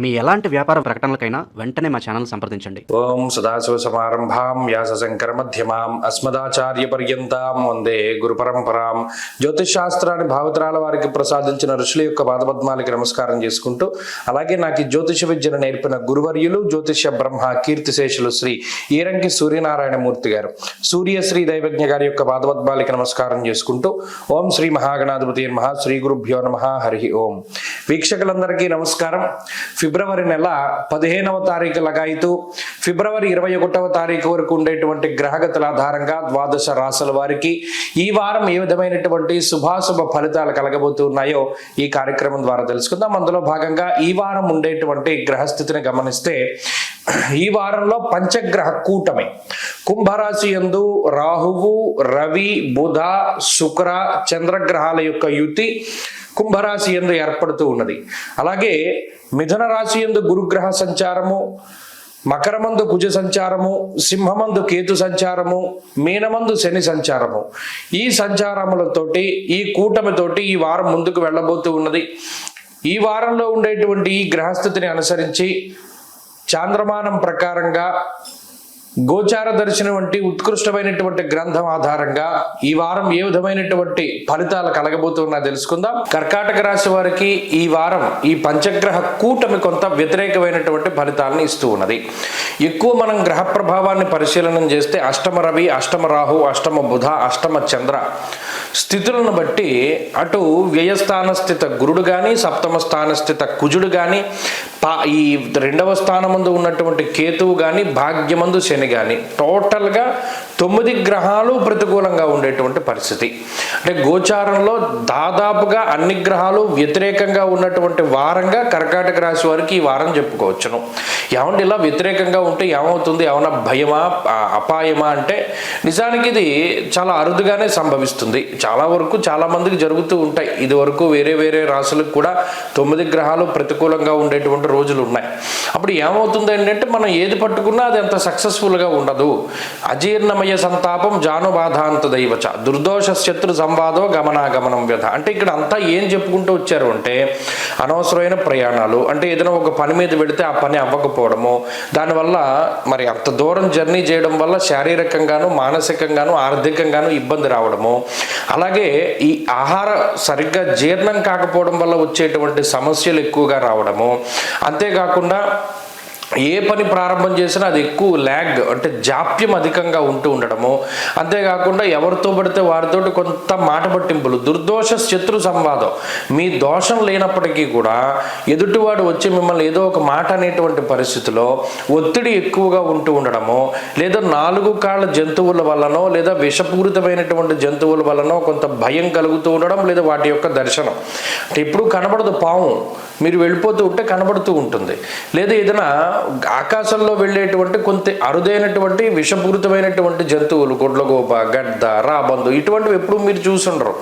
మీ ఎలాంటి వ్యాపార ప్రకటనలకైనా వెంటనే మా ఛానల్ సంప్రదించండి. ఓం సదాశివ సమారంభాం వ్యాసశంకర మధ్యమాం అస్మదాచార్య పర్యంతాం వందే గురు పరంపరాం. జ్యోతిష్ శాస్త్రాన్ని భావతరాల వారికి ప్రసాదించిన ఋషుల యొక్క పాదపద్మాలకి నమస్కారం చేసుకుంటూ, అలాగే నాకు ఈ జ్యోతిష విద్యను నేర్పిన గురువర్యులు జ్యోతిష బ్రహ్మ కీర్తిశేషులు శ్రీ ఈరంకి సూర్యనారాయణమూర్తి గారు, సూర్యశ్రీ దైవజ్ఞ గారి యొక్క పాదపద్మాలకి నమస్కారం చేసుకుంటూ, ఓం శ్రీ మహాగణాధిపతి నమః, శ్రీ గురుభ్యో నమః, హరి ఓం. వీక్షకులందరికీ నమస్కారం. ఫిబ్రవరి నెల 15వ తారీఖు లగాయితూ ఫిబ్రవరి 21వ తారీఖు వరకు ఉండేటువంటి గ్రహగతుల ఆధారంగా ద్వాదశ రాశుల వారికి ఈ వారం ఏ విధమైనటువంటి శుభాశుభ ఫలితాలు కలగబోతున్నాయో ఈ కార్యక్రమం ద్వారా తెలుసుకుందాం. అందులో భాగంగా ఈ వారం ఉండేటువంటి గ్రహస్థితిని గమనిస్తే, ఈ వారంలో పంచగ్రహ కూటమి కుంభరాశి యందు రాహువు, రవి, బుధ, శుక్ర, చంద్రగ్రహాల యొక్క యుతి కుంభరాశి యందు ఏర్పడుతూ ఉన్నది. అలాగే మిథున రాశి యందు గురుగ్రహ సంచారము, మకరమందు కుజ సంచారము, సింహమందు కేతు సంచారము, మీనమందు శని సంచారము. ఈ సంచారములతోటి ఈ కూటమితోటి ఈ వారం ముందుకు వెళ్ళబోతూ ఉన్నది. ఈ వారంలో ఉండేటువంటి ఈ గ్రహస్థితిని అనుసరించి చాంద్రమానం ప్రకారంగా గోచార దర్శనం వంటి ఉత్కృష్టమైనటువంటి గ్రంథం ఆధారంగా ఈ వారం ఏ విధమైనటువంటి ఫలితాలు కలగబోతున్నా తెలుసుకుందాం. కర్కాటక రాశి వారికి ఈ వారం ఈ పంచగ్రహ కూటమి కొంత వ్యతిరేకమైనటువంటి ఫలితాలను ఇస్తూ ఉన్నది. ఎక్కువ మనం గ్రహ ప్రభావాన్ని పరిశీలన చేస్తే అష్టమ రవి, అష్టమ రాహు, అష్టమ బుధ, అష్టమ చంద్ర స్థితులను బట్టి అటు వ్యయస్థాన స్థిత గురుడు కానీ, సప్తమ స్థాన స్థిత కుజుడు కానీ, ఈ 2వ స్థానమందు ఉన్నటువంటి కేతువు కానీ, భాగ్యమందు శని కానీ, టోటల్గా 9 గ్రహాలు ప్రతికూలంగా ఉండేటువంటి పరిస్థితి. అంటే గోచారంలో దాదాపుగా అన్ని గ్రహాలు వ్యతిరేకంగా ఉన్నటువంటి వారంగా కర్కాటక రాశి వారికి ఈ వారం చెప్పుకోవచ్చును. ఏమంటే ఇలా వ్యతిరేకంగా ఉంటే ఏమవుతుంది, ఏమన్నా భయమా, అపాయమా అంటే నిజానికి ఇది చాలా అరుదుగానే సంభవిస్తుంది. చాలా వరకు చాలా మందికి జరుగుతూ ఉంటాయి. ఇది వరకు వేరే వేరే రాశులకు కూడా 9 గ్రహాలు ప్రతికూలంగా ఉండేటువంటి రోజులు ఉన్నాయి. అప్పుడు ఏమవుతుంది ఏంటంటే, మనం ఏది పట్టుకున్నా అది అంత సక్సెస్ఫుల్గా ఉండదు. అజీర్ణమయ సంతాపం జానుబాధాంత దైవచ దుర్దోష శత్రు సంవాదో గమనాగమనం వ్యధ. అంటే ఇక్కడ అంతా ఏం చెప్పుకుంటూ వచ్చారు అంటే, అనవసరమైన ప్రయాణాలు, అంటే ఏదైనా ఒక పని మీద వెళితే ఆ పని అవ్వకపోవడము, దానివల్ల మరి అంత దూరం జర్నీ చేయడం వల్ల శారీరకంగాను, మానసికంగాను, ఆర్థికంగాను ఇబ్బంది రావడము, అలాగే ఈ ఆహార సరిగ్గా జీర్ణం కాకపోవడం వల్ల వచ్చేటువంటి సమస్యలు ఎక్కువగా రావడము, అంతేకాకుండా ఏ పని ప్రారంభం చేసినా అది ఎక్కువ ల్యాగ్, అంటే జాప్యం అధికంగా ఉంటూ ఉండడము, అంతేకాకుండా ఎవరితో పడితే వారితోటి కొంత మాట పట్టింపులు, దుర్దోష శత్రు సంవాదం. మీ దోషం లేనప్పటికీ కూడా ఎదుటివాడు వచ్చి మిమ్మల్ని ఏదో ఒక మాట అనేటువంటి పరిస్థితిలో ఒత్తిడి ఎక్కువగా ఉంటూ ఉండడము, లేదా 4 కాళ్ళ జంతువుల వల్లనో లేదా విషపూరితమైనటువంటి జంతువుల వల్లనో కొంత భయం కలుగుతూ ఉండడం, లేదా వాటి యొక్క దర్శనం. అంటే ఎప్పుడు కనబడదు పాము, మీరు వెళ్ళిపోతూ ఉంటే కనబడుతూ ఉంటుంది. లేదా ఏదైనా ఆకాశంలో వెళ్ళేటువంటి కొంత అరుదైనటువంటి విషపూరితమైనటువంటి జంతువులు, గొడ్లగోప, గడ్డ, రాబందు, ఇటువంటివి ఎప్పుడు మీరు చూసుండరు,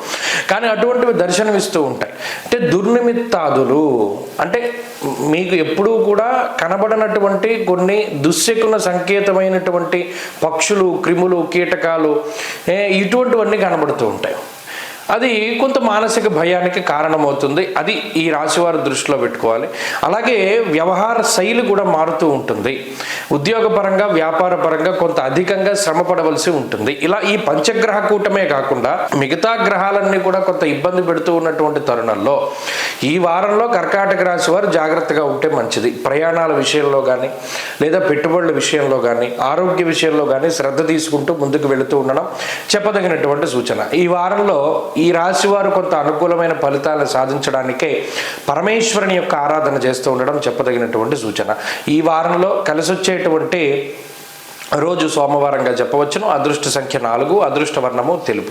కానీ అటువంటివి దర్శనమిస్తూ ఉంటాయి. అంటే దుర్నిమిత్తాదులు, అంటే మీకు ఎప్పుడూ కూడా కనబడనటువంటి కొన్ని దుశ్శకున సంకేతమైనటువంటి పక్షులు, క్రిములు, కీటకాలు, ఇటువంటివన్నీ కనబడుతూ ఉంటాయి. అది కొంత మానసిక భయానికి కారణమవుతుంది. అది ఈ రాశివారి దృష్టిలో పెట్టుకోవాలి. అలాగే వ్యవహార శైలి కూడా మారుతూ ఉంటుంది. ఉద్యోగపరంగా, వ్యాపార పరంగా కొంత అధికంగా శ్రమ పడవలసి ఉంటుంది. ఇలా ఈ పంచగ్రహ కూటమే కాకుండా మిగతా గ్రహాలన్నీ కూడా కొంత ఇబ్బంది పెడుతూ ఉన్నటువంటి తరుణంలో ఈ వారంలో కర్కాటక రాశి వారు జాగ్రత్తగా ఉంటే మంచిది. ప్రయాణాల విషయంలో కానీ, లేదా పెట్టుబడుల విషయంలో కానీ, ఆరోగ్య విషయంలో కానీ శ్రద్ధ తీసుకుంటూ ముందుకు వెళుతూ ఉండడం చెప్పదగినటువంటి సూచన. ఈ వారంలో ఈ రాశి వారు కొంత అనుకూలమైన ఫలితాలను సాధించడానికే పరమేశ్వరుని యొక్క ఆరాధన చేస్తూ ఉండడం చెప్పదగినటువంటి సూచన. ఈ వారంలో కలిసి వచ్చేటువంటి రోజు సోమవారంగా చెప్పవచ్చును. అదృష్ట సంఖ్య 4, అదృష్ట వర్ణము తెలుపు.